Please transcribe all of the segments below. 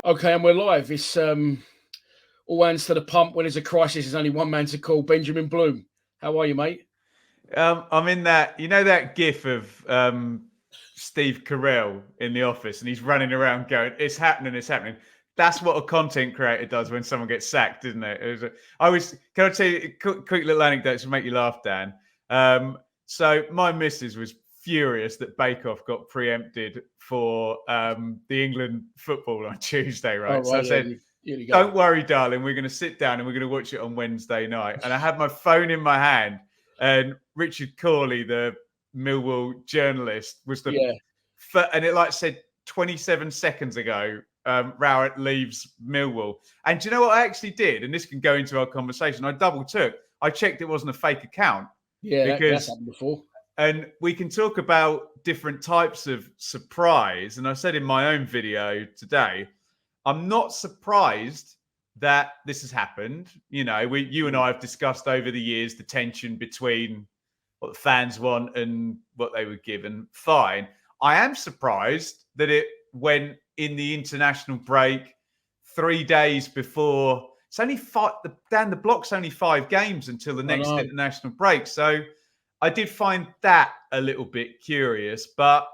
Okay, and we're live. It's all hands to the pump. When there's a crisis, there's only one man to call. Benjamin Bloom. How are you, mate? I'm in that, that gif of Steve Carell in The Office, and he's running around going, "It's happening, it's happening." That's what a content creator does when someone gets sacked, isn't it? Can I tell you a quick little anecdote to make you laugh, Dan? So my missus was furious that Bake Off got preempted for the England football on Tuesday, right? Oh, right, So I said, you go. "Don't worry, darling, we're going to sit down and we're going to watch it on Wednesday night." And I had my phone in my hand, and Richard Corley, the Millwall journalist, was and it said 27 seconds ago, Rowett leaves Millwall. And do you know what I actually did? And this can go into our conversation. I double took. I checked it wasn't a fake account. Yeah, that's happened before. And we can talk about different types of surprise. And I said in my own video today, I'm not surprised that this has happened. You and I have discussed over the years the tension between what the fans want and what they were given. Fine. I am surprised that it went in the international break 3 days before. It's only the block's only 5 games until the next international break. So I did find that a little bit curious. But,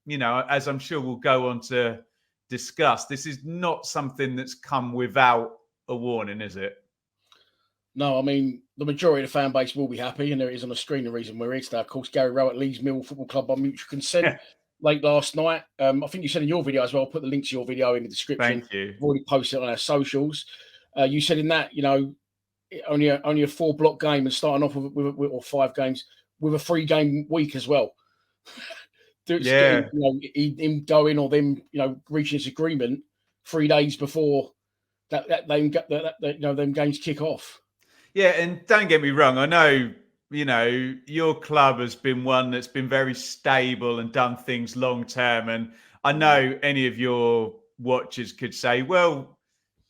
as I'm sure we'll go on to discuss, this is not something that's come without a warning, is it? No, I mean, the majority of the fan base will be happy, and there is on the screen the reason we're here today. Of course, Gary Rowett leaves Millwall Football Club by mutual consent late last night. I think you said in your video as well, I'll put the link to your video in the description. Thank you. We've already posted it on our socials. You said in that, only a 4-block game and starting off with or 5 games with a 3-game week as well. Yeah. Him going or them, reaching this agreement 3 days before them games kick off. Yeah, and don't get me wrong. I know, your club has been one that's been very stable and done things long term. And I know any of your watchers could say, well,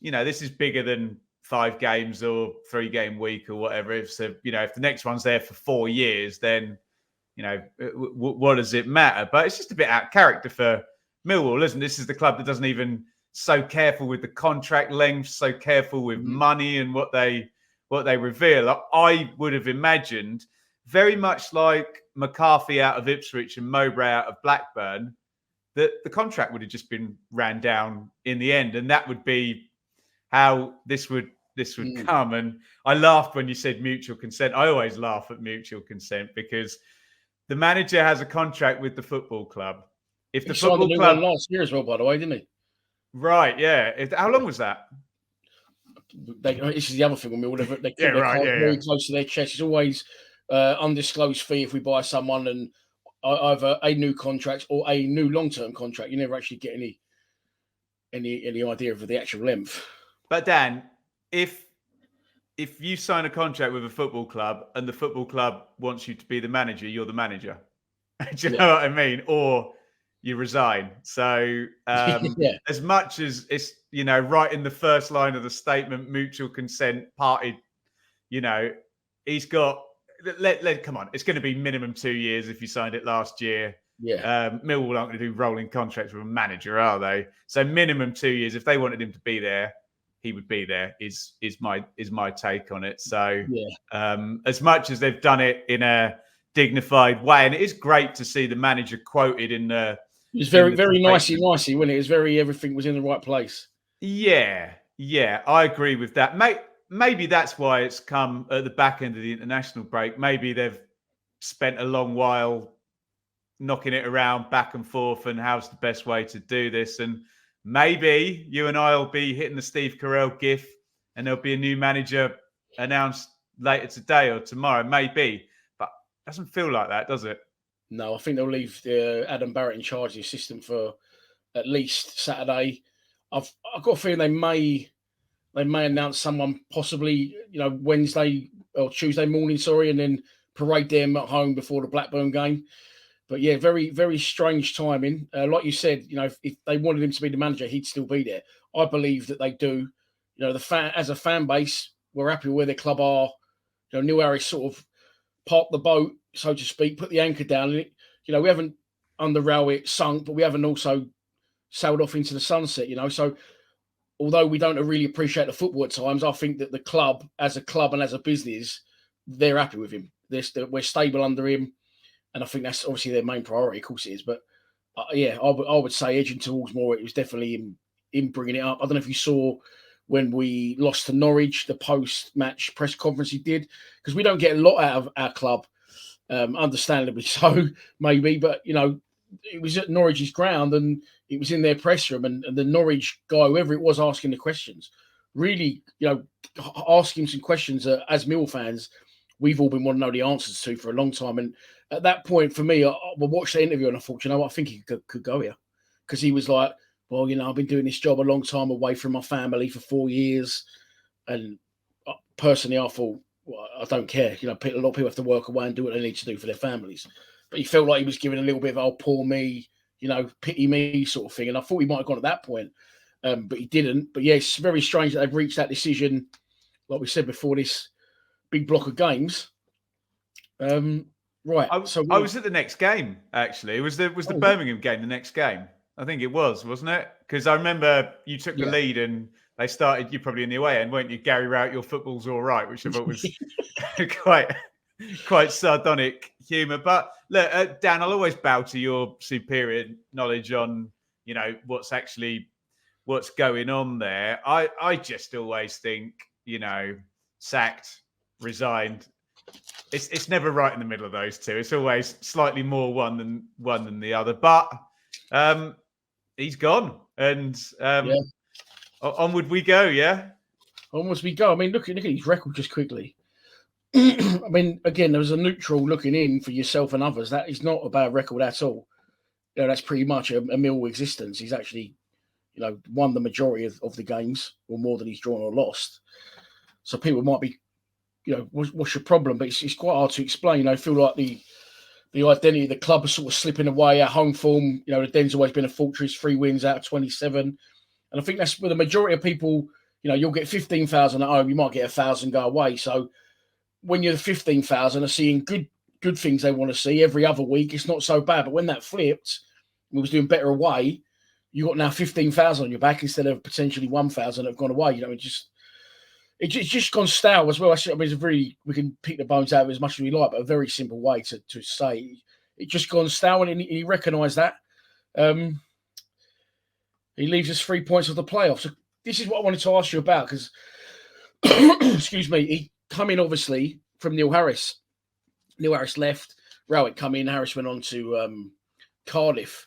this is bigger than 5 games or 3-game week or whatever. If the next one's there for 4 years, then, what does it matter? But it's just a bit out of character for Millwall, isn't it? This is the club that doesn't even so careful with the contract length, so careful with money and what they reveal. I would have imagined, very much like McCarthy out of Ipswich and Mowbray out of Blackburn, that the contract would have just been ran down in the end, and that would be how this would come. And I laughed when you said mutual consent. I always laugh at mutual consent because the manager has a contract with the football club. If the football club last year as well, by the way, didn't he? Right, yeah. How long was that? This is the other thing. They keep their cards very close to their chest. It's always undisclosed fee if we buy someone, and either a new contract or a new long-term contract. You never actually get any idea of the actual length. But Dan, if you sign a contract with a football club and the football club wants you to be the manager, you're the manager. Do you know what I mean? Or you resign. So as much as it's, right in the first line of the statement, mutual consent party, he's got, come on, it's going to be minimum 2 years if you signed it last year. Yeah. Millwall aren't going to do rolling contracts with a manager, are they? So minimum 2 years. If they wanted him to be there, he would be there, is my take on it. So as much as they've done it in a dignified way, and it is great to see the manager quoted in the... It was very nicey, wasn't it? It was everything was in the right place. Yeah, I agree with that. Maybe that's why it's come at the back end of the international break. Maybe they've spent a long while knocking it around back and forth and how's the best way to do this. And maybe you and I will be hitting the Steve Carell gif and there'll be a new manager announced later today or tomorrow. Maybe, but it doesn't feel like that, does it? No, I think they'll leave Adam Barrett in charge of the assistant for at least Saturday. I've got a feeling they may announce someone possibly, Wednesday or Tuesday morning, and then parade them at home before the Blackburn game. But yeah, very, very strange timing. Like you said, if they wanted him to be the manager, he'd still be there. I believe that they do. As a fan base, we're happy where their club are. Neil Harris sort of parked the boat, so to speak, put the anchor down. And we haven't, under Rowett, sunk, but we haven't also sailed off into the sunset. So although we don't really appreciate the football at times, I think that the club and as a business, they're happy with him. We're stable under him, and I think that's obviously their main priority. Of course, it is. But I would say edging towards more. It was definitely him bringing it up. I don't know if you saw when we lost to Norwich, the post-match press conference he did, because we don't get a lot out of our club, understandably so, maybe. But it was at Norwich's ground, and it was in their press room, and the Norwich guy, whoever it was, asking the questions, really, asking some questions that, as Mill fans, we've all been wanting to know the answers to for a long time. And at that point, for me, I watched the interview and I thought, I think he could go here, because he was like, well, I've been doing this job a long time away from my family for 4 years, and personally, I thought, well, I don't care. A lot of people have to work away and do what they need to do for their families. But he felt like he was giving a little bit of, oh, poor me, pity me sort of thing. And I thought he might have gone at that point, but he didn't. But yeah, it's very strange that they've reached that decision, like we said before, this big block of games. Right. I was at the next game, actually. Was the Birmingham game the next game? I think it was, wasn't it? Because I remember you took the lead and they started, you probably in the away end, weren't you? Gary Rowett, your football's all right, which I thought was quite sardonic humour. But look, Dan, I'll always bow to your superior knowledge on, what's going on there. I just always think, sacked, resigned. It's never right in the middle of those two. It's always slightly more one than the other. But he's gone, and onward we go. Yeah, onwards we go. I mean, look at his record just quickly. I mean, again, there was a neutral looking in for yourself and others. That is not a bad record at all. That's pretty much a Mill existence. He's actually, won the majority of the games, or more than he's drawn or lost. So people might be, what's your problem? But it's quite hard to explain. I feel like the identity of the club is sort of slipping away. Our home form, the Den's always been a fortress, 3 wins out of 27. And I think that's where the majority of people, you'll get 15,000 at home, you might get 1,000 go away. So when you're 15,000 are seeing good things they want to see every other week, it's not so bad. But when that flipped, we was doing better away, you got now 15,000 on your back instead of potentially 1,000 that have gone away. It's just gone stale as well. I mean, we can pick the bones out of it as much as we like, but a very simple way to say it just gone stale, and he recognised that. He leaves us 3 points of the playoffs. So this is what I wanted to ask you about, because, excuse me, he come in obviously from Neil Harris. Neil Harris left, Rowett come in, Harris went on to Cardiff.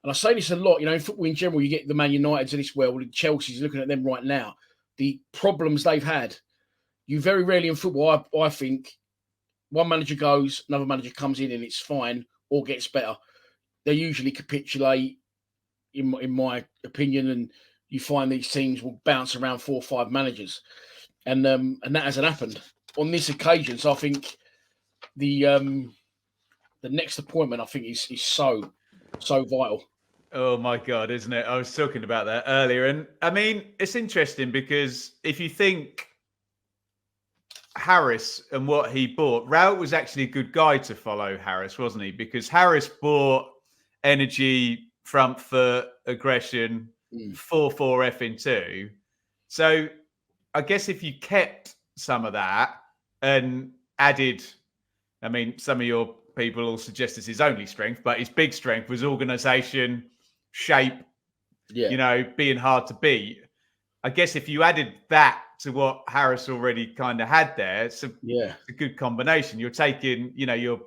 And I say this a lot, in football in general, you get the Man Uniteds of this world, and Chelsea's looking at them right now. The problems they've had, you very rarely in football, I think, one manager goes, another manager comes in and it's fine or gets better. They usually capitulate, in my opinion, and you find these teams will bounce around 4 or 5 managers, and that hasn't happened on this occasion. So I think the next appointment, I think, is so vital. Oh my God, isn't it? I was talking about that earlier. And I mean, it's interesting because if you think Harris and what he bought, Rowett was actually a good guy to follow Harris, wasn't he? Because Harris bought energy, front foot, aggression, 4-4 effing 2. So I guess if you kept some of that and added, I mean, some of your people will suggest it's his only strength, but his big strength was organisation, shape, being hard to beat. I guess if you added that to what Harris already kind of had there, it's a good combination. You're taking, you're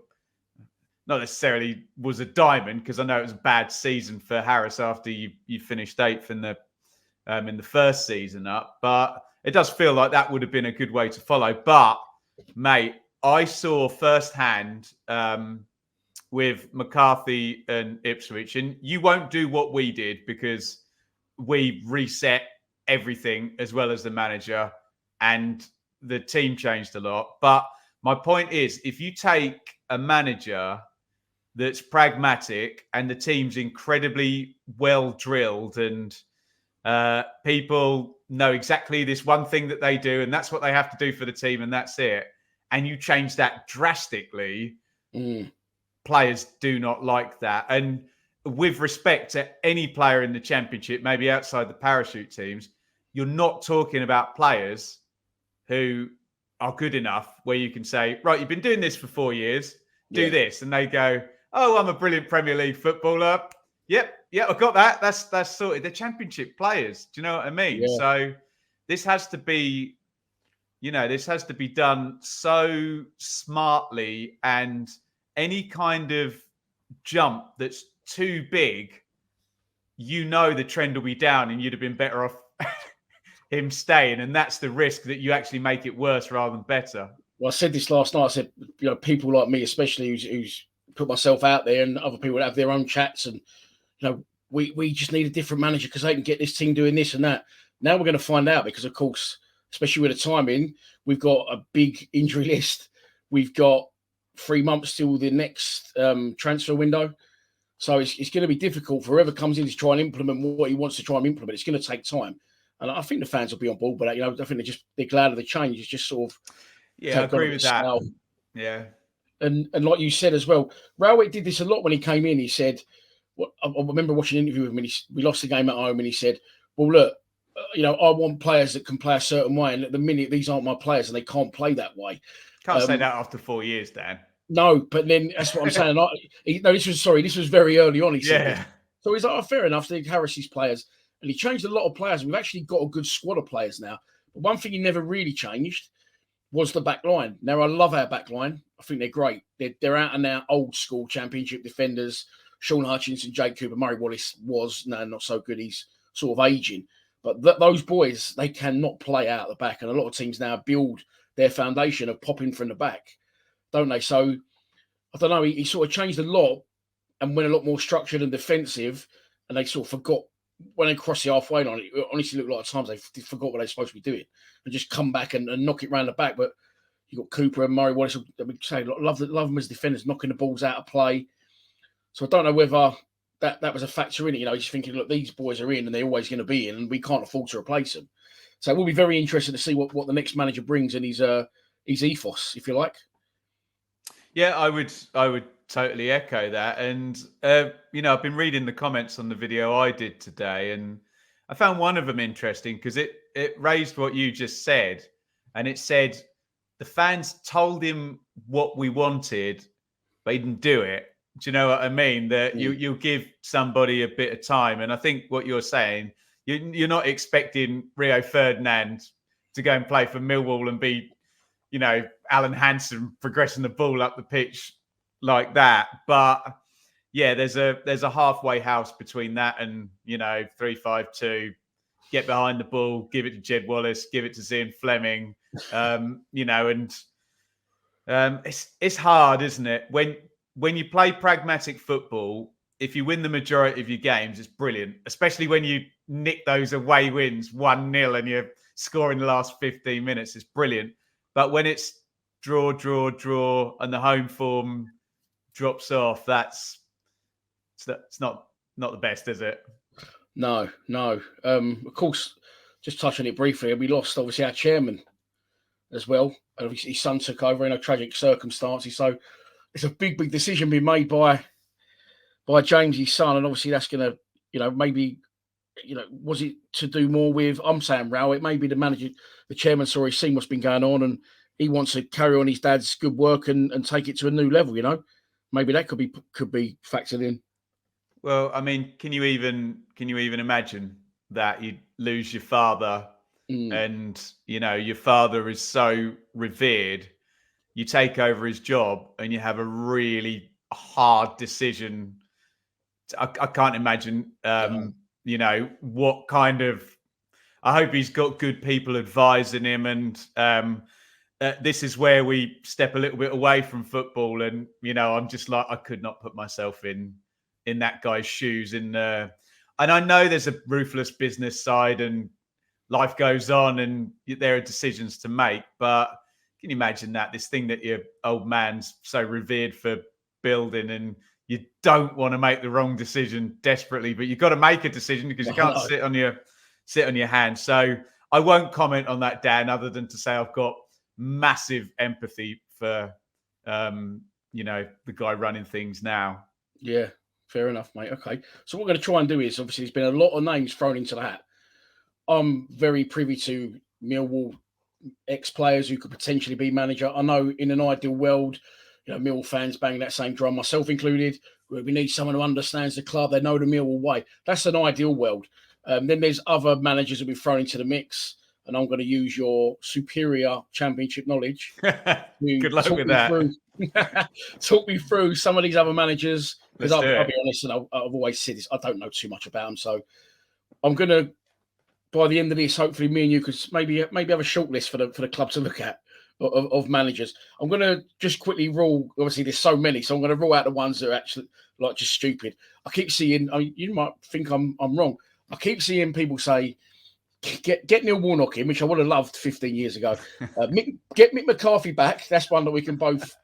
not necessarily was a diamond, because I know it was a bad season for Harris after you finished 8th in the first season up, but it does feel like that would have been a good way to follow. But mate, I saw firsthand with McCarthy and Ipswich, and you won't do what we did because we reset everything as well as the manager, and the team changed a lot. But my point is, if you take a manager that's pragmatic and the team's incredibly well drilled, and people know exactly this one thing that they do, and that's what they have to do for the team, and that's it, and you change that drastically, players do not like that. And with respect to any player in the Championship, maybe outside the parachute teams, you're not talking about players who are good enough where you can say, right, you've been doing this for 4 years, do this. And they go, oh, I'm a brilliant Premier League footballer. Yep, I got that. That's sorted. They're championship players. Do you know what I mean? Yeah. So this has to be, this has to be done so smartly, and any kind of jump that's too big, the trend will be down and you'd have been better off him staying. And that's the risk, that you actually make it worse rather than better. Well, I said this last night. I said, people like me, especially who's put myself out there, and other people that have their own chats, and we just need a different manager because they can get this team doing this and that. Now we're going to find out, because of course, especially with the timing, we've got a big injury list. We've got 3 months till the next transfer window. So it's going to be difficult for whoever comes in to try and implement what he wants to try and implement. It's going to take time. And I think the fans will be on board, but I think they're glad of the change. It's just sort of I agree with that. Yeah, and like you said as well, Rowett did this a lot when he came in. He said, I remember watching an interview with him, and we lost the game at home, and he said, "Well, look, I want players that can play a certain way, and at the minute these aren't my players, and they can't play that way." Can't say that after 4 years, Dan. No, but then that's what I'm saying. This was very early on. He said, this. So he's like, oh, fair enough. They harass his players, and he changed a lot of players. We've actually got a good squad of players now. But one thing he never really changed was the back line. Now, I love our back line. I think they're great. They're out and out old school championship defenders. Sean Hutchinson, Jake Cooper, Murray Wallace was not so good. He's sort of aging. But those boys, they cannot play out the back. And a lot of teams now build their foundation of popping from the back, don't they? So, I don't know. He sort of changed a lot and went a lot more structured and defensive. And they sort of forgot when they crossed the halfway line. It honestly looked like at times they forgot what they're supposed to be doing and just come back and knock it round the back. But you got Cooper and Murray Wallace. We say love them as defenders, knocking the balls out of play. So I don't know whether that was a factor in it. Just thinking, look, these boys are in and they're always going to be in, and we can't afford to replace them. So it will be very interesting to see what the next manager brings in his ethos, if you like. Yeah, I would totally echo that. And, I've been reading the comments on the video I did today, and I found one of them interesting because it raised what you just said. And it said the fans told him what we wanted, but he didn't do it. Do you know what I mean? That you give somebody a bit of time. And I think what you're saying, you're not expecting Rio Ferdinand to go and play for Millwall and be, Alan Hansen progressing the ball up the pitch like that. But yeah, there's a halfway house between that and 3-5-2. Get behind the ball, give it to Jed Wallace, give it to Zian Fleming. It's hard, isn't it? When you play pragmatic football, if you win the majority of your games, it's brilliant. Especially when you nick those away wins 1-0 and you score in the last 15 minutes, it's brilliant. But when it's draw, and the home form drops off, it's not the best, is it? No. Of course, just touching it briefly, we lost obviously our chairman as well. His son took over in a tragic circumstances. So it's a big decision being made by James's son, and obviously that's going to, maybe, was it to do more with? I'm saying Rowett, maybe the manager, the chairman saw he's seen what's been going on, and he wants to carry on his dad's good work and take it to a new level. Maybe that could be factored in. Well, I mean, can you even imagine that you lose your father, and your father is so revered, you take over his job and you have a really hard decision. I can't imagine, what kind of. I hope he's got good people advising him, and this is where we step a little bit away from football. And I'm just like, I could not put myself in that guy's shoes. And I know there's a ruthless business side, and life goes on, and there are decisions to make. But can you imagine this thing that your old man's so revered for building, and you don't want to make the wrong decision desperately, but you've got to make a decision because you can't sit on your hands. So I won't comment on that, Dan, other than to say I've got massive empathy for the guy running things now. Yeah, fair enough, mate. Okay, so what we're going to try and do is, obviously there's been a lot of names thrown into the hat. I'm very privy to Millwall ex-players who could potentially be manager. I know in an ideal world, Millwall fans bang that same drum, myself included, where we need someone who understands the club, they know the Millwall way. That's an ideal world. Then there's other managers that we've thrown into the mix, and I'm going to use your superior championship knowledge Good luck with me that. through, talk me through some of these other managers, because I'll be honest, and I've always said this, I don't know too much about them. So I'm going to, by the end of this, hopefully me and you could maybe have a short list for the club to look at of managers. I'm going to just quickly rule, obviously there's so many, so I'm going to rule out the ones that are actually like just stupid. I keep seeing, you might think I'm wrong, I keep seeing people say, get Neil Warnock in, which I would have loved 15 years ago. Get Mick McCarthy back. That's one that we can both.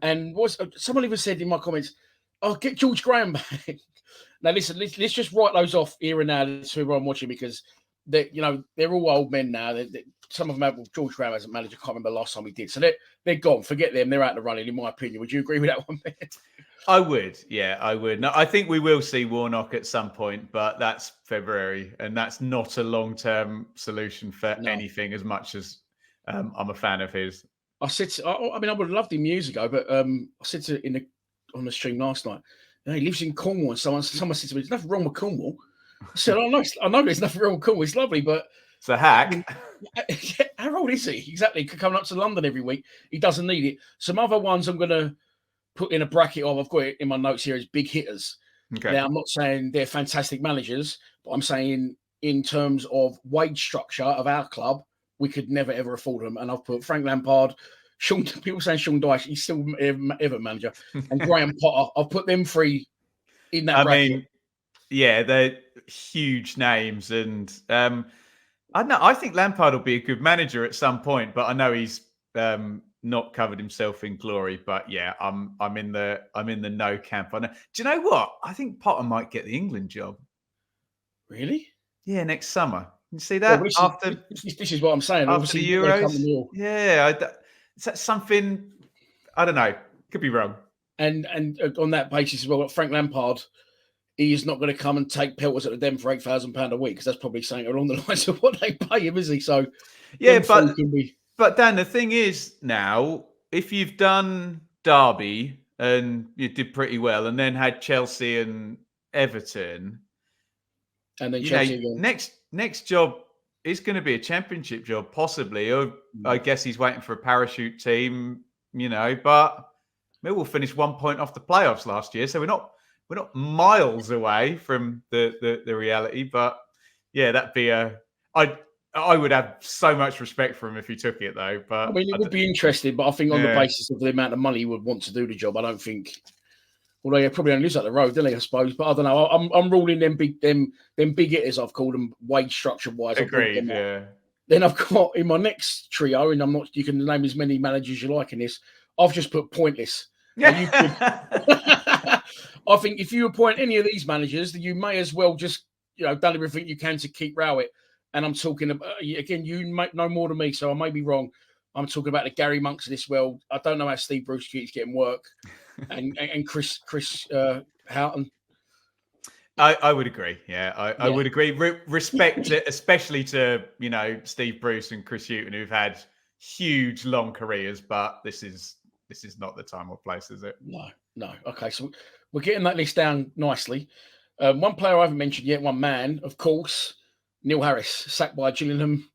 And someone even said in my comments, "Oh, get George Graham back." Now listen, let's just write those off here and now. That's who I'm watching, because they're all old men now. Some of them have, George Graham as a manager. I can't remember the last time he did. So they're gone. Forget them. They're out of the running, in my opinion. Would you agree with that one, Ben? I would. Yeah, I would. No, I think we will see Warnock at some point, but that's February, and that's not a long-term solution for anything, as much as I'm a fan of his. I would have loved him years ago, but I said on the stream last night, he lives in Cornwall, and someone said to me, "There's nothing wrong with Cornwall." I said, I know there's nothing wrong with Cornwall. It's lovely, but it's a hack. How old is he? Exactly. Coming up to London every week. He doesn't need it. Some other ones I'm going to put in a bracket of, I've got it in my notes here, as big hitters. Okay. Now, I'm not saying they're fantastic managers, but I'm saying in terms of wage structure of our club, we could never, ever afford them. And I've put Frank Lampard, people saying Sean Dyche, he's still Everton manager, and Graham Potter. I've put them three in that bracket. I mean, yeah, they're huge names. And I don't know, I think Lampard will be a good manager at some point, but I know he's not covered himself in glory. But yeah, I'm in the no camp. I know. Do you know what? I think Potter might get the England job. Really? Yeah, next summer. You see that? Well, this is what I'm saying. After obviously, the Euros. Yeah, is that something? I don't know. Could be wrong. And on that basis as well, Frank Lampard, he is not going to come and take pelters at the Den for £8,000 a week, because that's probably saying along the lines of what they pay him, is he? So yeah, but Dan, the thing is now, if you've done Derby and you did pretty well, and then had Chelsea and Everton, and then Chelsea next job is going to be a championship job, possibly. Or I guess he's waiting for a parachute team, but Millwall finished 1 point off the playoffs last year, so we're not miles away from the reality. But yeah, that'd be I would have so much respect for him if he took it, though. But I mean, it would be interesting. But I think on the basis of the amount of money he would want to do the job, I don't think. Although he probably only lives up the road, doesn't he? I suppose. But I don't know. I'm ruling them big hitters, I've called them, wage structure wise. Agreed. Yeah. Then I've got in my next trio, and I'm not. You can name as many managers you like in this. I've just put pointless. I think if you appoint any of these managers, you may as well just done everything you can to keep Rowett. And I'm talking about, again, you might know more than me, so I may be wrong. I'm talking about the Gary Monks of this world. I don't know how Steve Bruce keeps getting work, and Chris Houghton. I would agree. Yeah, I would agree. Respect, especially to Steve Bruce and Chris Houghton, who've had huge long careers, but this is not the time or place, is it? No. Okay, so we're getting that list down nicely. One player I haven't mentioned yet, one man, of course, Neil Harris, sacked by Gillingham,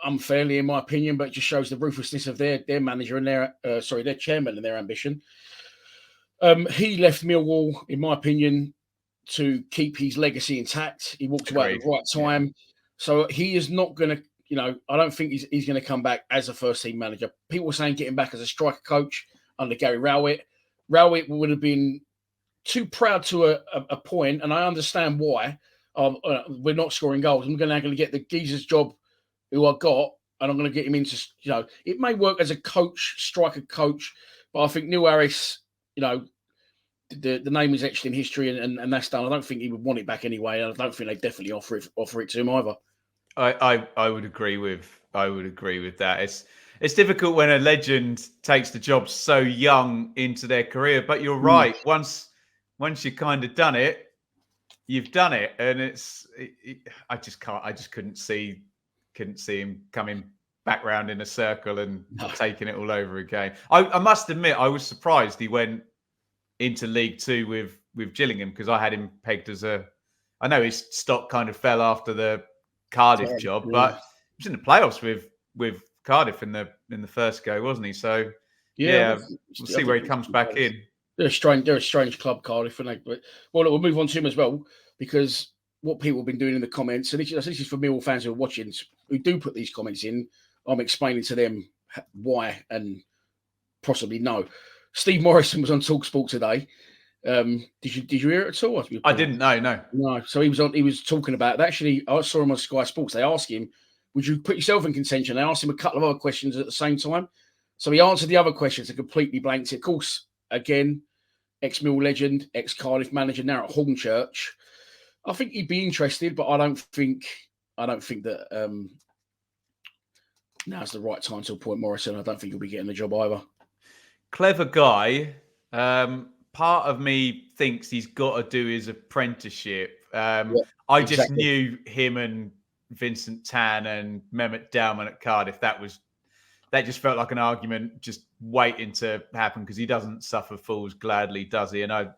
unfairly in my opinion, but it just shows the ruthlessness of their manager and their chairman and their ambition. He left Millwall, in my opinion, to keep his legacy intact. He walked away at the right time. Yeah. So he is not going to, I don't think he's going to come back as a first-team manager. People were saying get him back as a striker coach under Gary Rowett. Rowett would have been too proud to a point, and I understand why. We're not scoring goals. I'm going to get the geezer's job who I got, and I'm going to get him into, it may work as a coach, striker coach, but I think Neil Harris, the name is etched in history, and that's done. I don't think he would want it back anyway. I don't think they definitely offer it to him either. I would agree with that. It's difficult when a legend takes the job so young into their career, but you're right. Once you kind of done it, you've done it, and I just couldn't see him coming back round in a circle and taking it all over again. I must admit, I was surprised he went into League Two with Gillingham, because I had him pegged as I know his stock kind of fell after the Cardiff job, but he was in the playoffs with Cardiff in the first go, wasn't he? So we'll see where he comes back in. They're a strange club, Cardiff, and but look, we'll move on to him as well, because what people have been doing in the comments, and this is for Millwall fans who are watching, who do put these comments in. I'm explaining to them why and possibly no. Steve Morrison was on TalkSport today. Did you hear it at all? I didn't know. No. So he was talking about that. Actually, I saw him on Sky Sports. They asked him, "Would you put yourself in contention?" They asked him a couple of other questions at the same time. So he answered the other questions and completely blanked it. Of course, again, ex-Mill legend, ex-Cardiff manager, now at Hornchurch. I think he'd be interested, but I don't think that now's the right time to appoint Morrison. I don't think he'll be getting the job either. Clever guy. Part of me thinks he's got to do his apprenticeship. I just knew him and Vincent Tan and Mehmet Dauman at Cardiff. That just felt like an argument just waiting to happen, because he doesn't suffer fools gladly, does he? And that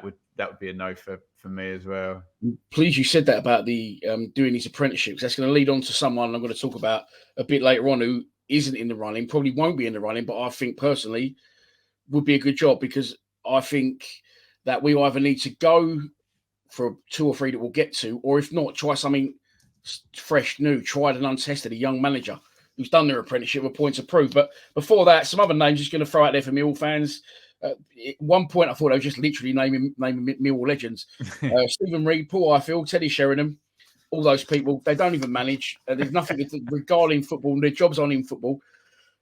would be a no for me as well. Please, you said that about the doing these apprenticeships. That's going to lead on to someone I'm going to talk about a bit later on, who isn't in the running, probably won't be in the running, but I think personally would be a good job, because I think that we either need to go for 2 or 3 that we'll get to, or if not, try something fresh, new, tried and untested, a young manager who's done their apprenticeship with points to prove. But before that, some other names just going to throw out there for Millwall fans. At one point, I thought they were just literally naming Millwall legends. Stephen Reid, Paul Ifield, Teddy Sheringham, all those people, they don't even manage. There's nothing regarding football. Their jobs aren't in football.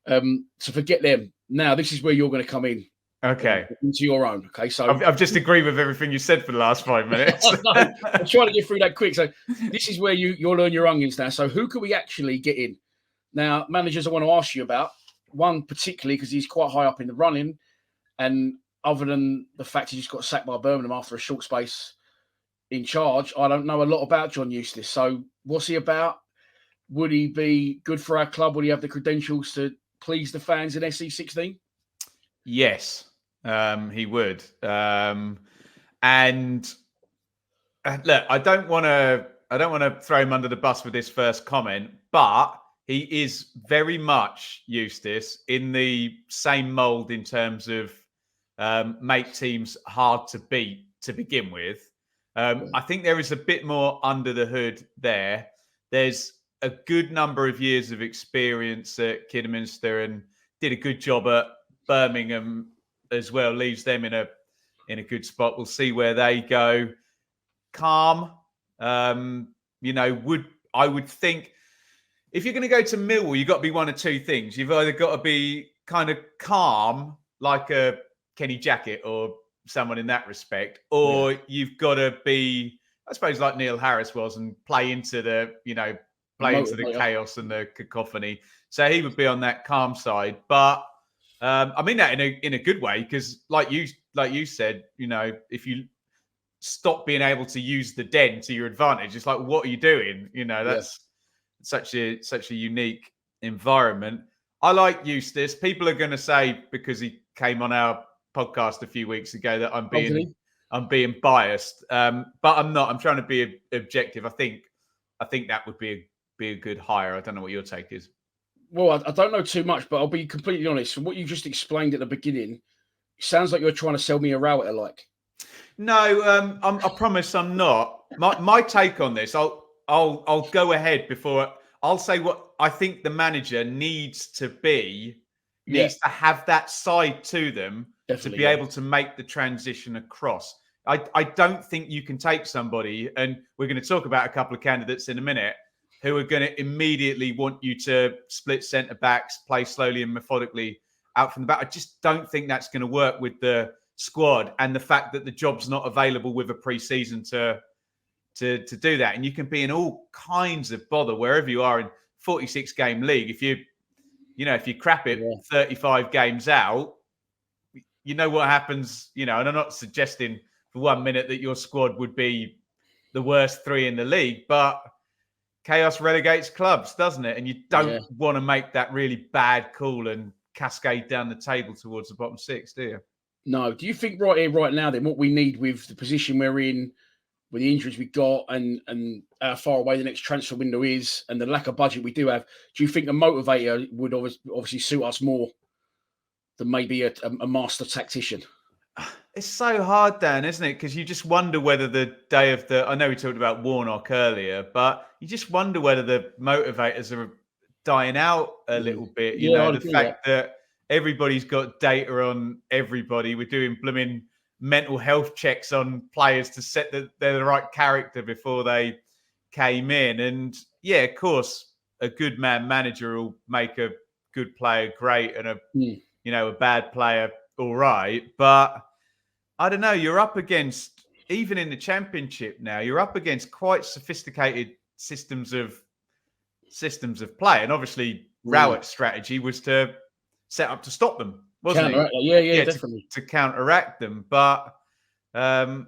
So forget them. Now, this is where you're going to come in. Okay. Into your own. Okay. So I've just agreed with everything you said for the last 5 minutes. I'm trying to get through that quick. So this is where you'll learn your onions now. So who can we actually get in? Now, managers I want to ask you about, one particularly because he's quite high up in the running, and other than the fact he just got sacked by Birmingham after a short space in charge, I don't know a lot about John Eustace. So what's he about? Would he be good for our club? Would he have the credentials to please the fans in SE16? Yes, he would. And look, I don't want to throw him under the bus with this first comment, but he is very much, Eustace, in the same mould in terms of make teams hard to beat to begin with. I think there is a bit more under the hood there. There's a good number of years of experience at Kidderminster, and did a good job at Birmingham as well. Leaves them in a good spot. We'll see where they go. Calm, I would think if you're going to go to Millwall, you've got to be one of two things. You've either got to be kind of calm, like a Kenny Jackett or someone in that respect, or you've got to be, I suppose, like Neil Harris was, and play into the chaos and the cacophony. So he would be on that calm side. But I mean that in a good way, because like you said, if you stop being able to use the den to your advantage, it's like, what are you doing? That's such a unique environment. I like Eustace. People are going to say, because he came on our podcast a few weeks ago, that I'm being biased, but I'm not. I'm trying to be objective. I think that would be a good hire. I don't know what your take is. Well, I don't know too much, but I'll be completely honest. From what you just explained at the beginning, it sounds like you're trying to sell me a Rowett like. No, I promise I'm not. My take on this, I'll go ahead before I'll say what I think the manager needs to have that side to them. Definitely, to be able to make the transition across. I don't think you can take somebody, and we're going to talk about a couple of candidates in a minute, who are going to immediately want you to split centre backs, play slowly and methodically out from the back. I just don't think that's going to work with the squad, and the fact that the job's not available with a pre-season to do that. And you can be in all kinds of bother wherever you are in 46 game league. If you crap it 35 games out, you know what happens, and I'm not suggesting for 1 minute that your squad would be the worst 3 in the league, but chaos relegates clubs, doesn't it? And you don't want to make that really bad call and cascade down the table towards the bottom 6, do you? No. Do you think right here, right now, then what we need with the position we're in, with the injuries we got, and how far away the next transfer window is, and the lack of budget we do have, do you think a motivator would obviously suit us more than maybe a master tactician? It's so hard, Dan, isn't it? Because you just wonder whether the day of I know we talked about Warnock earlier, but you just wonder whether the motivators are dying out a little bit. You know, the fact that everybody's got data on everybody. We're doing blooming mental health checks on players to set that they're the right character before they came in. And yeah, of course, a good manager will make a good player great and a bad player all right. But I don't know, you're up against, even in the Championship now, you're up against quite sophisticated systems of play. And obviously Rowett's strategy was to set up to stop them, wasn't it? Yeah, definitely. To counteract them. But I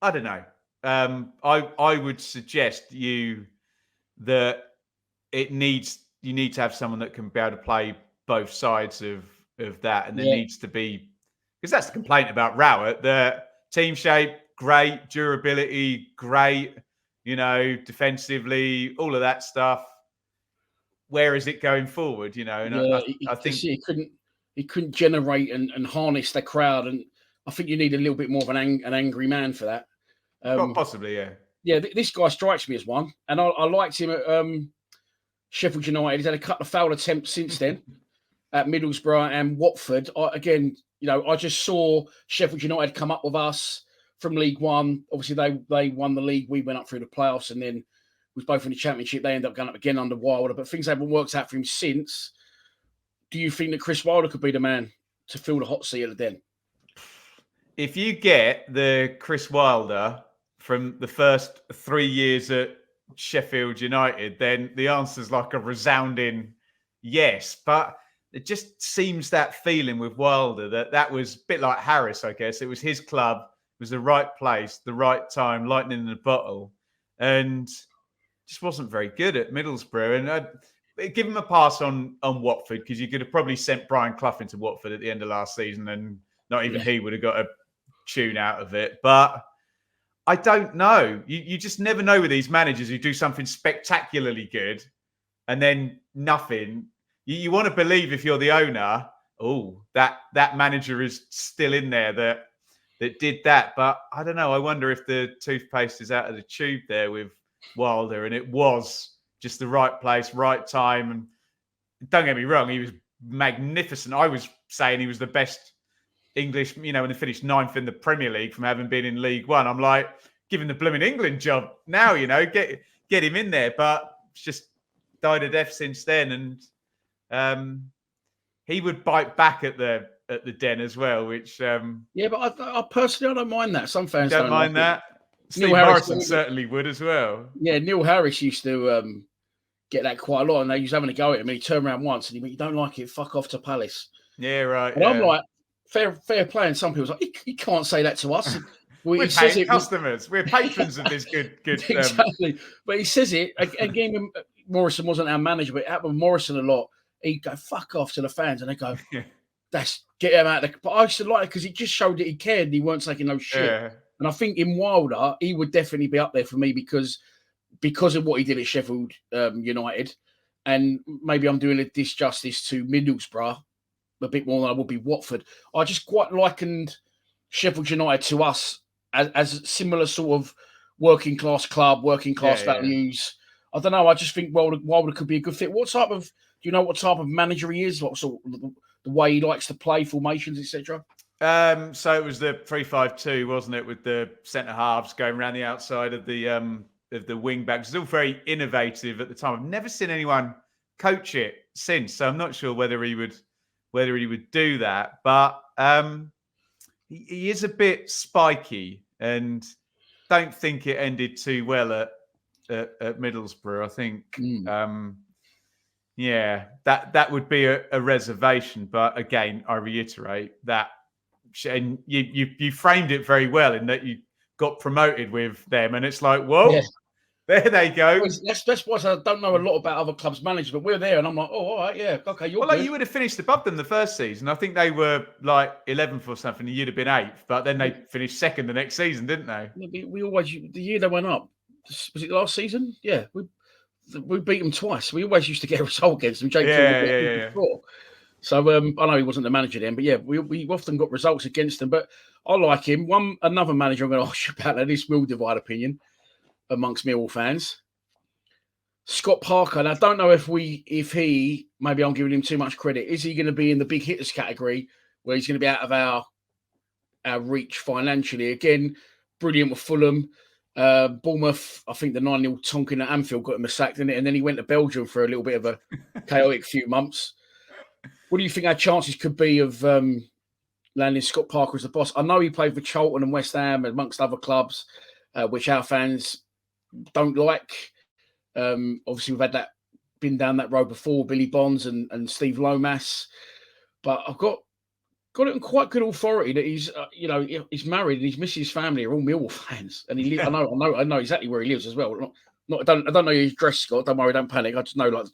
don't know. I would suggest that you need to have someone that can be able to play both sides of that. And there needs to be, because that's the complaint about Rowett, the team shape, great, durability, great, defensively, all of that stuff. Where is it going forward? And I think he couldn't generate and harness the crowd, and I think you need a little bit more of an angry man for that. Possibly, yeah. Yeah, this guy strikes me as one, and I liked him at Sheffield United. He's had a couple of foul attempts since then at Middlesbrough and Watford. I just saw Sheffield United come up with us from League One. Obviously, they won the league. We went up through the playoffs, and then was both in the Championship. They ended up going up again under Wilder, but things haven't worked out for him since. Do you think that Chris Wilder could be the man to fill the hot seat at the Den? If you get the Chris Wilder from the first 3 years at Sheffield United, then the answer's like a resounding yes. But it just seems that feeling with Wilder that was a bit like Harris, I guess. It was his club, it was the right place, the right time, lightning in the bottle, and just wasn't very good at Middlesbrough. And I'd give him a pass on Watford, because you could have probably sent Brian Clough into Watford at the end of last season, and not even he would have got a tune out of it. But I don't know. You just never know with these managers who do something spectacularly good and then nothing. You want to believe, if you're the owner, that manager is still in there that did that. But I don't know. I wonder if the toothpaste is out of the tube there with Wilder, and it was just the right place, right time. And don't get me wrong, he was magnificent. I was saying he was the best English, when they finished 9th in the Premier League from having been in League One. I'm like, give him the blooming England job now, get him in there. But it's just died a death since then. And he would bite back at the Den as well, which but I personally, I don't mind that. Some fans don't mind that. Steve Morrison certainly would as well. Yeah, Neil Harris used to get that quite a lot, and they used having a go at him. And he turned around once and he went, "You don't like it? Fuck off to Palace." Yeah, right. And I'm like, fair play. And some people are like, he can't say that to us. We're paying customers. We're patrons of this good. Exactly. But he says it again. Morrison wasn't our manager, but it happened with Morrison a lot. He'd go, "Fuck off" to the fans, and they go, "Get him out of the." But I used to like it because he just showed that he cared and he weren't taking no shit. Yeah. And I think in Wilder, he would definitely be up there for me because of what he did at Sheffield United. And maybe I'm doing a disjustice to Middlesbrough a bit more than I would be Watford. I just quite likened Sheffield United to us as similar sort of working class club, working class values. I don't know. I just think Wilder could be a good fit. Do you know what type of manager he is? What sort of the way he likes to play, formations, etc.? So it was the 3-5-2, wasn't it, with the centre halves going around the outside of the wing backs. It's all very innovative at the time. I've never seen anyone coach it since, so I'm not sure whether he would do that. But he is a bit spiky, and don't think it ended too well at Middlesbrough. I think, that would be a reservation. But again, I reiterate that and you framed it very well in that you got promoted with them, and it's like, well, Yeah. there they go. Well, that's why I don't know a lot about other clubs' managers, but we're there, and I'm like, oh, all right, yeah, okay, you're Well, good. like you would have finished above them the first season. I think they were like 11th or something, and you'd have been 8th. But then they finished second the next season, didn't they? We always, the year they went up, was it last season? Yeah, we beat them twice. We always used to get a result against them. Jake Yeah. So I know he wasn't the manager then, but yeah, we often got results against them. But I like him. Another manager I'm going to ask you about, and this will divide opinion amongst Millwall fans. Scott Parker. And I don't know if he, maybe I'm giving him too much credit. Is he going to be in the big hitters category where he's going to be out of our reach financially? Again, brilliant with Fulham. Bournemouth, I think the 9-0 Tonkin at Anfield got him sacked, didn't it? And then he went to Belgium for a little bit of a chaotic few months. What do you think our chances could be of landing Scott Parker as the boss? I know he played for Charlton and West Ham amongst other clubs, which our fans don't like. Obviously, we've had been down that road before, Billy Bonds and Steve Lomas. But I've got it in quite good authority that he's, he's married and his missus' family are all Millwall fans, and he lives. I know exactly where he lives as well. I don't know his address, Scott. Don't worry, don't panic. I just know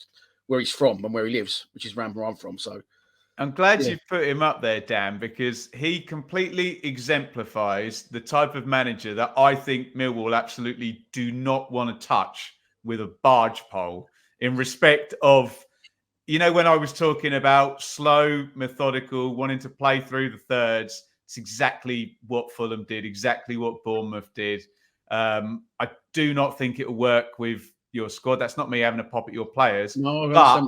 where he's from and where he lives, which is around where I'm from. So I'm glad you put him up there, Dan, because he completely exemplifies the type of manager that I think Millwall absolutely do not want to touch with a barge pole, in respect of, when I was talking about slow, methodical, wanting to play through the thirds, it's exactly what Fulham did, exactly what Bournemouth did. I do not think it'll work with your squad. That's not me having a pop at your players. No, but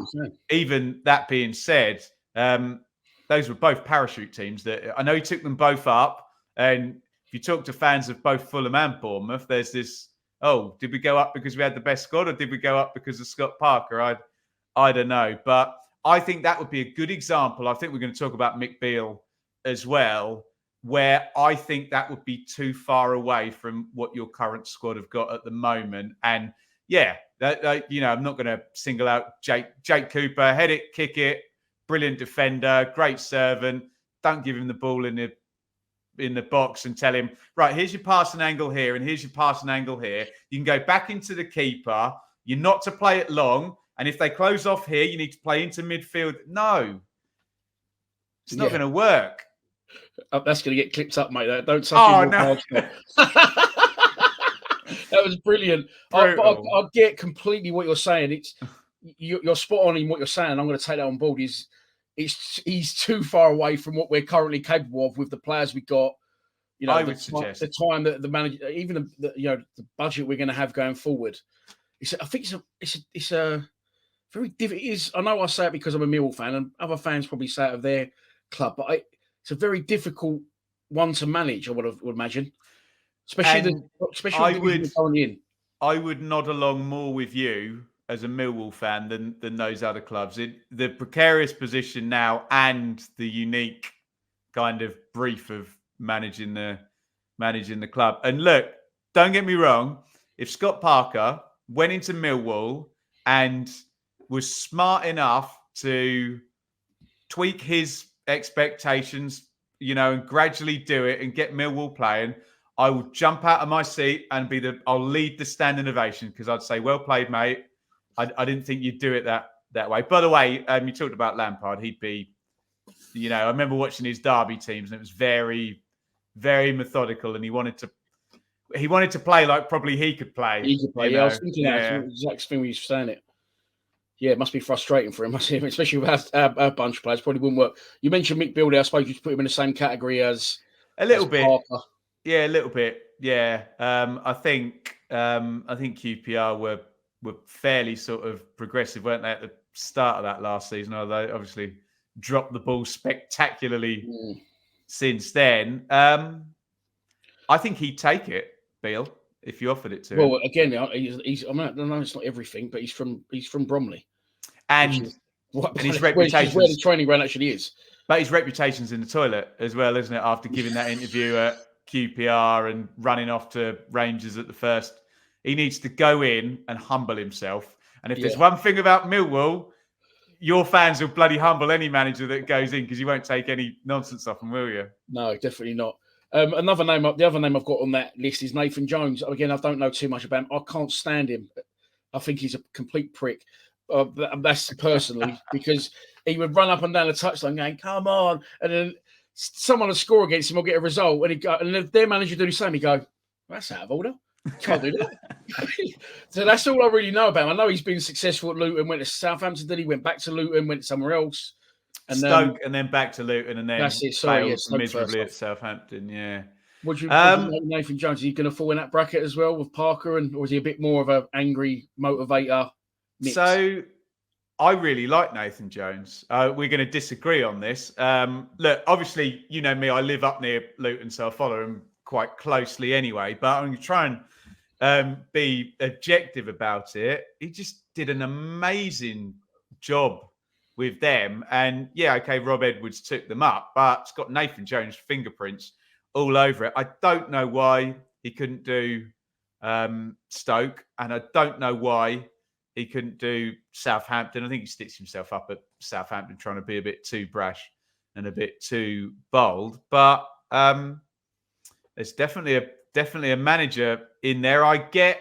even that being said, those were both parachute teams that I know he took them both up. And if you talk to fans of both Fulham and Bournemouth, there's this, did we go up because we had the best squad, or did we go up because of Scott Parker? I don't know. But I think that would be a good example. I think we're going to talk about Mick Beale as well, where I think that would be too far away from what your current squad have got at the moment. And yeah, I'm not going to single out Jake Cooper. Head it, kick it, brilliant defender, great servant. Don't give him the ball in the box and tell him, right, here's your passing angle here and here's your passing angle here. You can go back into the keeper. You're not to play it long. And if they close off here, you need to play into midfield. No, it's not going to work. That's going to get clipped up, mate. Don't suck Oh, in no. That was brilliant. I get completely what you're saying. You're spot on in what you're saying. I'm going to take that on board. He's too far away from what we're currently capable of with the players we got. I would suggest the time that the manager, even the budget we're going to have going forward. I think it's a very difficult. I know I say it because I'm a Millwall fan, and other fans probably say it of their club, but it's a very difficult one to manage. I would imagine, especially I would nod along more with you as a Millwall fan than those other clubs. The precarious position now and the unique kind of brief of managing the club. And look, don't get me wrong. If Scott Parker went into Millwall and was smart enough to tweak his expectations, and gradually do it and get Millwall playing, I would jump out of my seat and I'll lead the standing ovation, because I'd say, well played, mate. I didn't think you'd do it that way. By the way, you talked about Lampard. He'd be, I remember watching his Derby teams, and it was very, very methodical, and he wanted to play like probably he could play. He could play. Yeah, I was thinking that exact thing when you were saying it. Yeah, it must be frustrating for him, especially with our bunch of players. Probably wouldn't work. You mentioned Mick Beale. I suppose you could put him in the same category as a little bit. Parker. Yeah, a little bit. Yeah, I think QPR were fairly sort of progressive, weren't they, at the start of that last season? Although obviously dropped the ball spectacularly since then. I think he'd take it, Beale, if you offered it to him. Well, again, he's. I know it's not everything, but he's from Bromley, and his reputation, where the training ground actually is. But his reputation's in the toilet as well, isn't it? After giving that interview at QPR and running off to Rangers at the first, he needs to go in and humble himself. And if there's one thing about Millwall, your fans will bloody humble any manager that goes in because you won't take any nonsense off them, will you? No, definitely not. The other name I've got on that list is Nathan Jones. Again, I don't know too much about him. I can't stand him. I think he's a complete prick. That's personally because he would run up and down the touchline going, "Come on!" and then someone will score against him or get a result, and if their manager do the same, he go, "That's out of order. Can't do that." So that's all I really know about him. I know he's been successful at Luton. Went to Southampton. Then he went back to Luton. Went somewhere else. And Stoke, and then back to Luton, and then that's it. Sorry, failed miserably at Southampton. Yeah. What do you think, Nathan Jones? Are you going to fall in that bracket as well with Parker, or is he a bit more of an angry motivator mix? So, I really like Nathan Jones. We're going to disagree on this. Look, obviously, you know me. I live up near Luton, so I follow him quite closely anyway. But I'm going to try and be objective about it. He just did an amazing job with them. And yeah, okay, Rob Edwards took them up, but it's got Nathan Jones' fingerprints all over it. I don't know why he couldn't do Stoke, and I don't know why he couldn't do Southampton. I think he sticks himself up at Southampton trying to be a bit too brash and a bit too bold. But there's definitely a manager in there. I get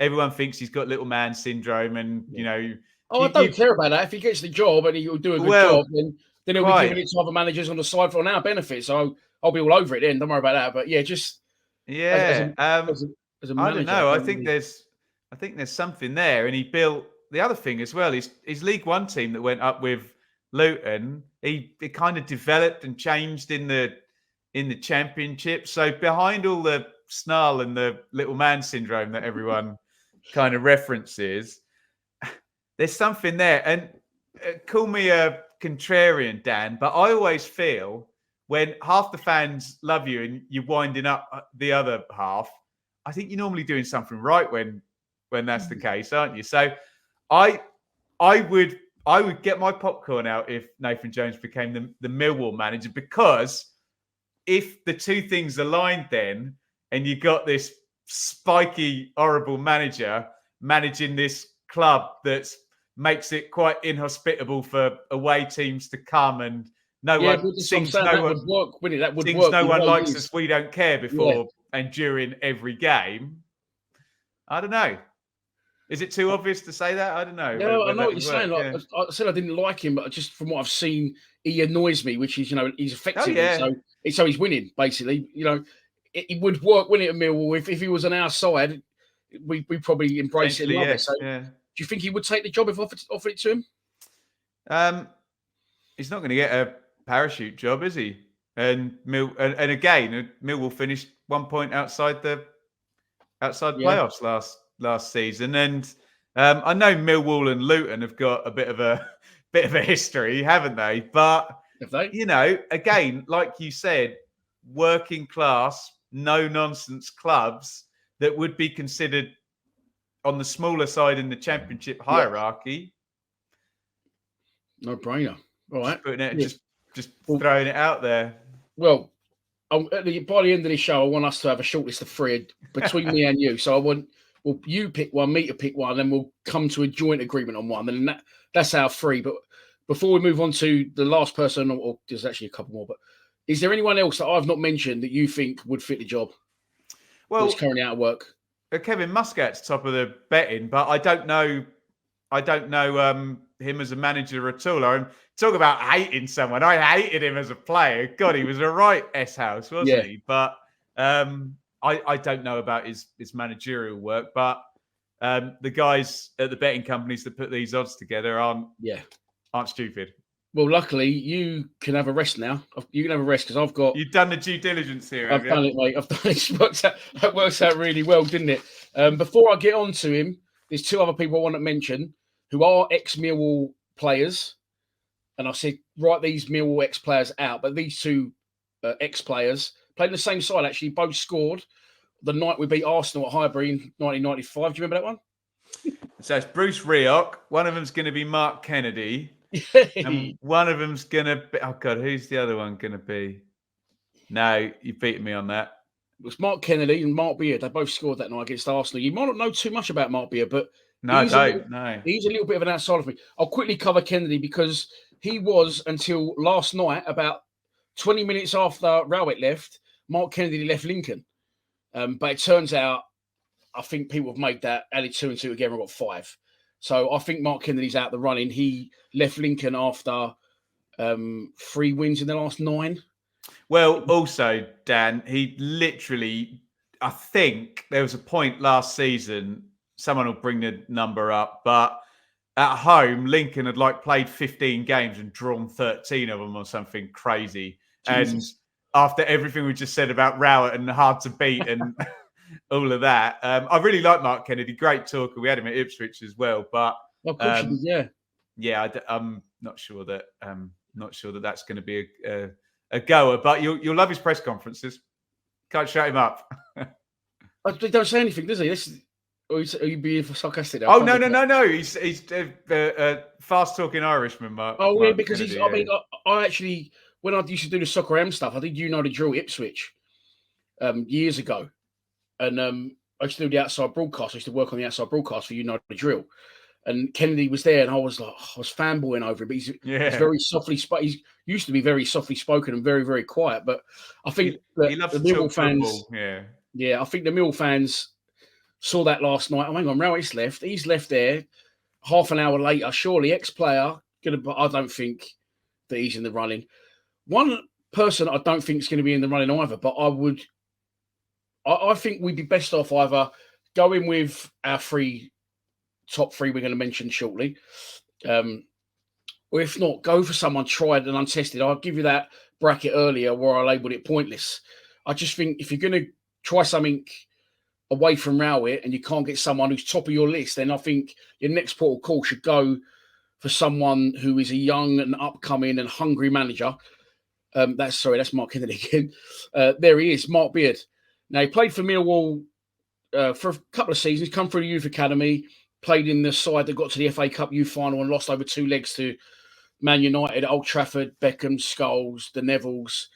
everyone thinks he's got little man syndrome, and you know. I don't care about that. If he gets the job and he'll do a good job, then he'll be giving it to other managers on the side for our benefit. So I'll be all over it then. Don't worry about that. But yeah, just as a manager, I don't know. I think there's something there, and he built the other thing as well. His League One team that went up with Luton. It kind of developed and changed in the Championship. So behind all the snarl and the little man syndrome that everyone kind of references, there's something there. And call me a contrarian, Dan, but I always feel when half the fans love you and you're winding up the other half, I think you're normally doing something right when that's the case, aren't you? So I would get my popcorn out if Nathan Jones became the Millwall manager, because if the two things aligned then, and you got this spiky, horrible manager managing this club that makes it quite inhospitable for away teams to come, and no one likes us, we don't care before and during every game. I don't know. Is it too obvious to say that? I don't know. No, I know what you're saying. Like, I said I didn't like him, but just from what I've seen, he annoys me, which is, he's effective. So he's winning, basically. It would work, wouldn't it, at Millwall? If he was on our side, we probably embrace it and love it. So do you think he would take the job if offered it to him? He's not going to get a parachute job, is he? And again, Millwall finished 1 point outside playoffs last season, and I know Millwall and Luton have got a bit of a history, haven't they? But have they? Again, like you said, working class, no nonsense clubs that would be considered on the smaller side in the Championship hierarchy. No brainer. All right, just throwing it out there. Well, by the end of this show, I want us to have a short list of 3 between me and you. So I want you pick one, me to pick one, and then we'll come to a joint agreement on one. And that's our 3. But before we move on to the last person, or there's actually a couple more, but is there anyone else that I've not mentioned that you think would fit the job? Well, who's currently out of work. Kevin Muscat's top of the betting, but I don't know him as a manager at all. Talk about hating someone. I hated him as a player. God, he was a right S-house, wasn't he? But I don't know about his managerial work. But the guys at the betting companies that put these odds together aren't stupid. Well, luckily, you can have a rest now. You can have a rest because I've got... You've done the due diligence here, I've done it, mate. I've done it. That works out really well, didn't it? Before I get on to him, there's 2 other people I want to mention who are ex-Millwall players. And I said, write these Millwall ex-players out. But these 2 ex-players played on the same side, actually. Both scored the night we beat Arsenal at Highbury in 1995. Do you remember that one? So it's Bruce Rioch. One of them's going to be Mark Kennedy. And one of them's going to be... Oh, God, who's the other one going to be? No, you've beaten me on that. It was Mark Kennedy and Mark Beard. They both scored that night against Arsenal. You might not know too much about Mark Beard, but No, I don't. No. He's a little bit of an outsider for me. I'll quickly cover Kennedy because he was, until last night, about 20 minutes after Rowett left, Mark Kennedy left Lincoln. But it turns out, I think people have made that, added 2 and 2 together and got 5. So I think Mark Kennedy's out the running. He left Lincoln after 3 wins in the last 9. Well, also, Dan, he literally, I think there was a point last season, someone will bring the number up, but at home, Lincoln had played 15 games and drawn 13 of them or something crazy. Jesus. And after everything we just said about Rowett and hard to beat and all of that, I really like Mark Kennedy, great talker. We had him at Ipswich as well, but of course you did, yeah, I'm not sure that that's going to be a goer, but you'll love his press conferences. Can't shut him up. He don't say anything, does he? Are you being sarcastic? Oh no! He's a fast-talking Irishman, Mark. Oh Mark yeah, because Kennedy, I mean, I actually, when I used to do the Soccer M stuff, I did the drill Ipswich years ago, and I used to do the outside broadcast. I used to work on the outside broadcast for the drill. And Kennedy was there, and I was fanboying over him. But he's very softly spoken. He used to be very softly spoken and very, very quiet. But I think he loves the Millwall fans. Yeah, I think the Millwall fans saw that last night. Oh, hang on, Rowett's left. He's left there. Half an hour later, surely ex-player. I don't think that he's in the running. One person I don't think is going to be in the running either. But I think we'd be best off either going with our top 3 we're going to mention shortly. Or if not, go for someone tried and untested. I'll give you that bracket earlier where I labelled it pointless. I just think if you're going to try something away from Rowett and you can't get someone who's top of your list, then I think your next port of call should go for someone who is a young and upcoming and hungry manager. That's Mark Kennedy again. There he is, Mark Beard. Now, he played for Millwall for a couple of seasons, come through the youth academy, played in the side that got to the FA Cup youth final and lost over 2 legs to Man United at Old Trafford, Beckham, Scholes, the Nevilles.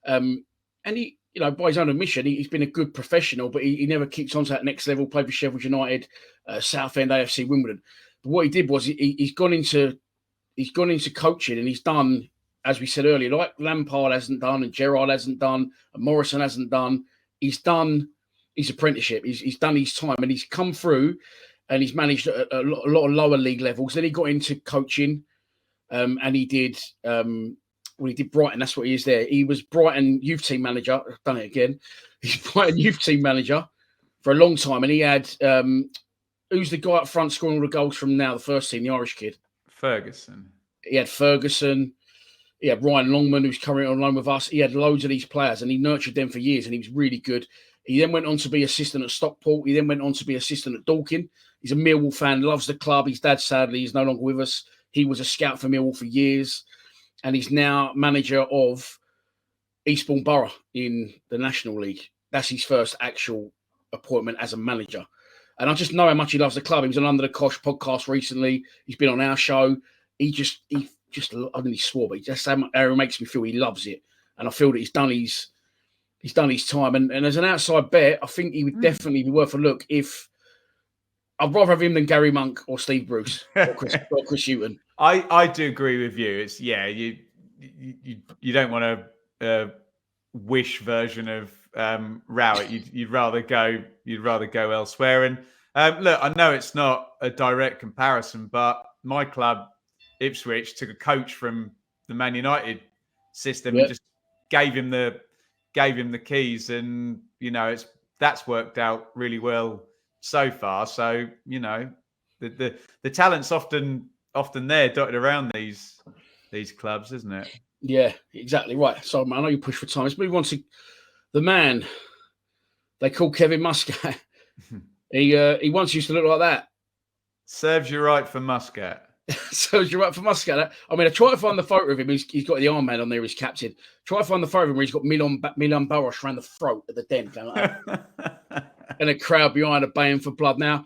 And he, by his own admission, he's been a good professional, but he never kicked on to that next level, played for Sheffield United, Southend, AFC, Wimbledon. But what he did was he's gone into coaching, and he's done, as we said earlier, like Lampard hasn't done and Gerrard hasn't done and Morrison hasn't done. He's done his apprenticeship. He's done his time, and he's come through and he's managed a lot of lower league levels. Then he got into coaching, and he did Brighton. That's what he is there. He was Brighton youth team manager. I've done it again. He's Brighton youth team manager for a long time, and he had who's the guy up front scoring all the goals from now the first team, the Irish kid, Ferguson. He had Ferguson. He had Ryan Longman, who's currently on loan with us. He had loads of these players, and he nurtured them for years, and he was really good. He then went on to be assistant at Stockport. He then went on to be assistant at Dorking. He's a Millwall fan, loves the club. His dad, sadly, is no longer with us. He was a scout for Millwall for years, and he's now manager of Eastbourne Borough in the National League. That's his first actual appointment as a manager. And I just know how much he loves the club. He was on Under the Cosh podcast recently. He's been on our show. I don't swore, but just how it makes me feel he loves it. And I feel that he's done his time. And as an outside bet, I think he would definitely be worth a look. If I'd rather have him than Gary Monk or Steve Bruce or Chris Hughton. I do agree with you. It's you don't want a wish version of Rowett. You'd rather go elsewhere. And look, I know it's not a direct comparison, but my club, Ipswich, took a coach from the Man United system and just gave him the keys, and that's worked out really well so far. So the talent's often there dotted around these clubs, isn't it? Yeah, exactly right. So I know you push for time. Let's move on to the man they call Kevin Muscat. He once used to look like that. Serves you right for Muscat. Serves you right for Muscat. I mean, I try to find the photo of him. He's got the armband on there, his captain. Try to find the photo of him where he's got Milan Baros around the throat at the den, going like that. And a crowd behind are baying for blood. Now,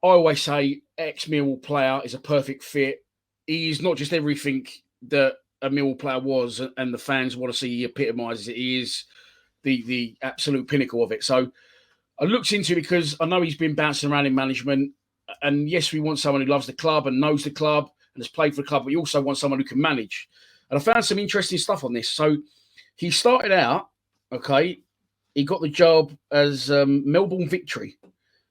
I always say ex-Millwall player is a perfect fit. He's not just everything that a Millwall player was and the fans want to see he epitomises it. He is the absolute pinnacle of it. So I looked into it because I know he's been bouncing around in management. And yes, we want someone who loves the club and knows the club and has played for the club, but we also want someone who can manage. And I found some interesting stuff on this. So he started out, okay, he got the job as Melbourne Victory.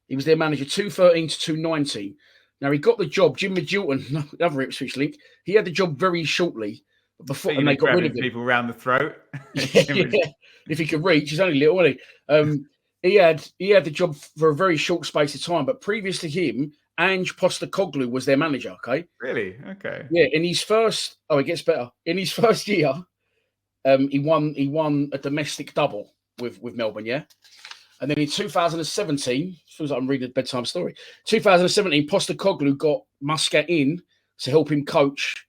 He was their manager 2013 to 2019. Now, he got the job, Jim Magilton, another Ipswich link, he had the job very shortly before, and they got rid of him. People around the throat. Yeah. If he could reach, he's only little, wasn't he? He had the job for a very short space of time, but previous to him, Ange Postecoglou was their manager, okay? Really? Okay. Yeah, in his first, it gets better. In his first year, he won a domestic double with Melbourne, yeah? And then in 2017, feels like I'm reading a bedtime story. 2017, Postecoglou got Muscat in to help him coach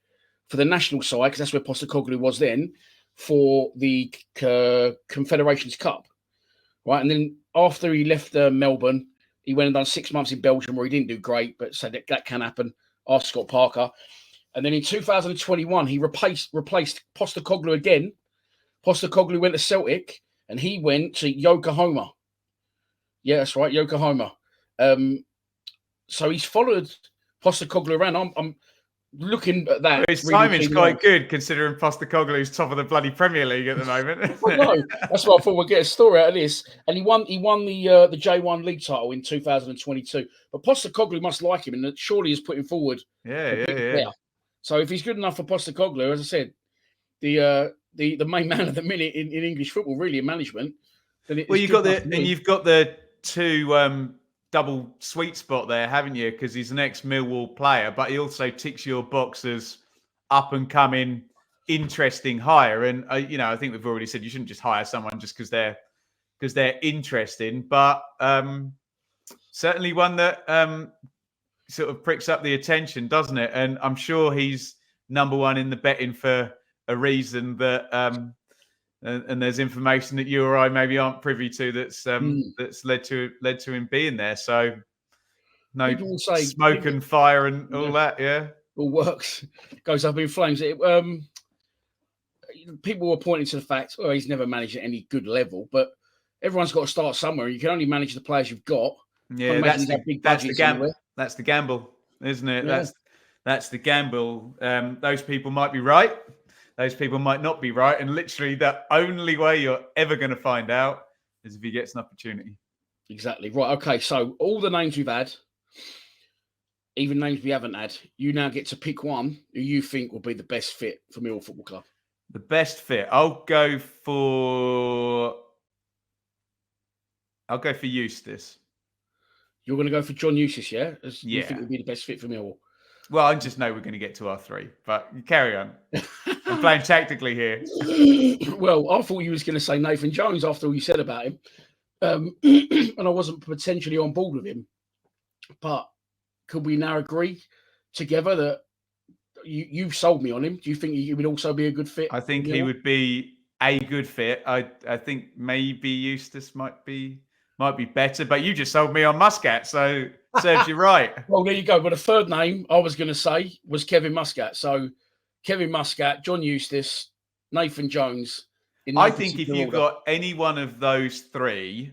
for the national side, because that's where Postecoglou was then, for the Confederations Cup, right? And then after he left Melbourne, he went and done 6 months in Belgium where he didn't do great, but said that can happen. Asked Scott Parker. And then in 2021, he replaced Postecoglou again. Postecoglou went to Celtic, and he went to Yokohama. Yeah, that's right, Yokohama. So he's followed Postecoglou around. I'm looking at that. His timing's quite good, considering Postecoglou's top of the bloody Premier League at the moment. No, that's why I thought we'd get a story out of this. And he won the J1 league title in 2022. But Postecoglou must like him, and surely he's putting forward. Yeah. So if he's good enough for Postecoglou, as I said, the main man of the minute in English football, really, in management. Then you've got the two double sweet spot there, haven't you? Because he's an ex-Millwall player, but he also ticks your box as up and coming, interesting hire. And I think we've already said you shouldn't just hire someone just because they're interesting, but certainly one that sort of pricks up the attention, doesn't it? And I'm sure he's number one in the betting for a reason that. And there's information that you or I maybe aren't privy to that's led to him being there. So no smoke and fire and all that, yeah. All works, goes up in flames. People were pointing to the fact, he's never managed at any good level, but everyone's got to start somewhere. You can only manage the players you've got. Yeah, that's the gamble. That's the gamble, isn't it? Yeah. That's the gamble. Those people might be right. Those people might not be right. And literally the only way you're ever going to find out is if he gets an opportunity. Exactly. Right. Okay. So all the names we've had, even names we haven't had, you now get to pick one who you think will be the best fit for Millwall Football Club. The best fit. I'll go for Eustace. You're going to go for John Eustace, yeah? You think would be the best fit for Millwall? Well, I just know we're going to get to our three, but carry on. I'm playing tactically here. Well, I thought you was going to say Nathan Jones after all you said about him. And I wasn't potentially on board with him. But could we now agree together that you've sold me on him? Do you think he would also be a good fit? I think he would be a good fit. I think maybe Eustace might be better, but you just sold me on Muscat, so serves you right. Well, there you go. But the third name I was going to say was Kevin Muscat. So Kevin Muscat, John Eustace, Nathan Jones. I think if you've got any one of those three,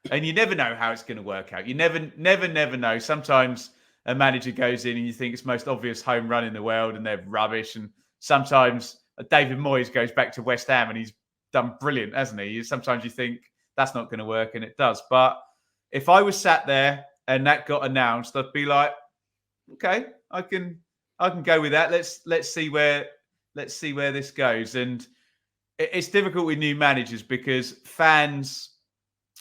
and you never know how it's going to work out. You never know. Sometimes a manager goes in and you think it's the most obvious home run in the world and they're rubbish. And sometimes David Moyes goes back to West Ham and he's done brilliant, hasn't he? Sometimes you think that's not going to work, and it does. But if I was sat there and that got announced, I'd be like, okay, I can go with that. Let's see where this goes. And it's difficult with new managers because fans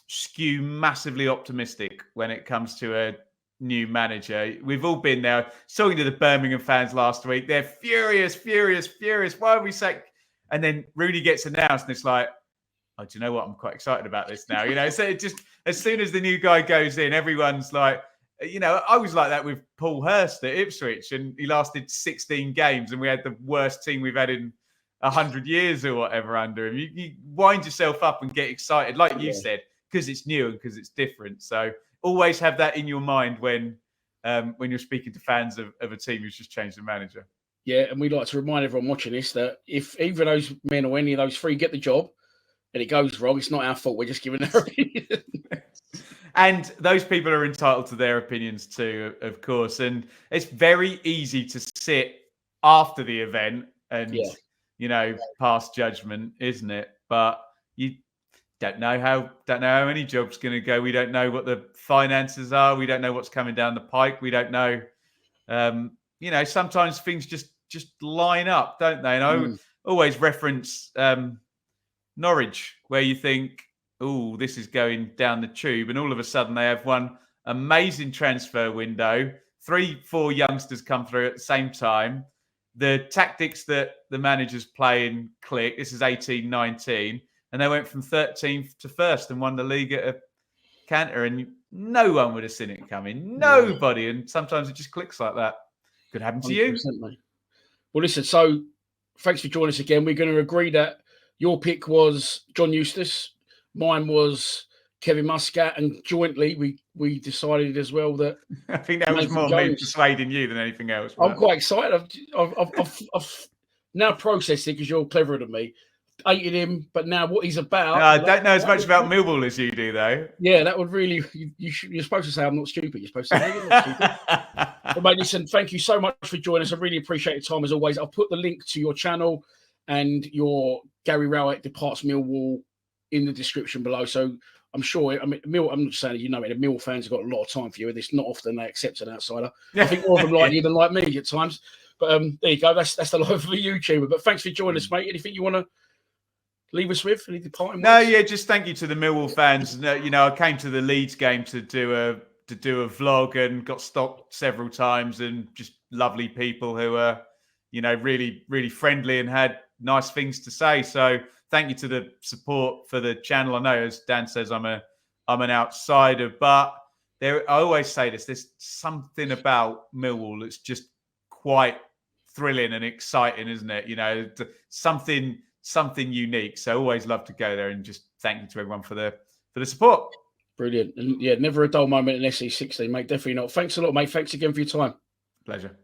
skew massively optimistic when it comes to a new manager. We've all been there. Talking to the Birmingham fans last week, they're furious. Why are we sacked? And then Rooney gets announced, and it's like, oh, do you know what? I'm quite excited about this now. So it just, as soon as the new guy goes in, everyone's like, I was like that with Paul Hurst at Ipswich, and he lasted 16 games, and we had the worst team we've had in 100 years or whatever under him. You wind yourself up and get excited, like you said, because it's new and because it's different. So always have that in your mind when you're speaking to fans of a team who's just changed the manager. Yeah, and we'd like to remind everyone watching this that if either of those men or any of those three get the job and it goes wrong, it's not our fault. We're just giving our opinion. And those people are entitled to their opinions too, of course. And it's very easy to sit after the event and, pass judgment, isn't it? But you don't know how any job's going to go. We don't know what the finances are. We don't know what's coming down the pike. We don't know. Sometimes things just line up, don't they? And I always reference Norwich, where you think, oh, this is going down the tube. And all of a sudden they have one amazing transfer window. 3-4 youngsters come through at the same time. The tactics that the managers play in click. This is 18-19. And they went from 13th to 1st and won the league at a canter. And no one would have seen it coming. Nobody. And sometimes it just clicks like that. Could happen to you. Mate. Well, listen, so thanks for joining us again. We're going to agree that your pick was John Eustace. Mine was Kevin Muscat. And jointly, we decided as well that... I think that was more me persuading you than anything else. I'm quite excited. I've now processed it because you're cleverer than me. Hated him, but now what he's about... I don't know as much about Millwall as you do, though. Yeah, that would really... You're supposed to say I'm not stupid. You're supposed to say I'm not stupid. But mate, listen, thank you so much for joining us. I really appreciate your time as always. I'll put the link to your channel and your Gary Rowett Departs Millwall in the description below. So I'm sure, I'm not saying that the Mill fans have got a lot of time for you. It's not often they accept an outsider. I think more of them like you than like me at times. But there you go. That's the life of a YouTuber. But thanks for joining us, mate. Anything you want to leave us with? Any departing words? No, just thank you to the Millwall fans. I came to the Leeds game to do a vlog and got stopped several times, and just lovely people who are, really, really friendly and had nice things to say. So thank you to the support for the channel. I know, as Dan says, I'm an outsider, but I always say this: there's something about Millwall that's just quite thrilling and exciting, isn't it? Something unique. So always love to go there, and just thank you to everyone for the support. Brilliant. And never a dull moment in SE16, mate. Definitely not. Thanks a lot, mate. Thanks again for your time. Pleasure.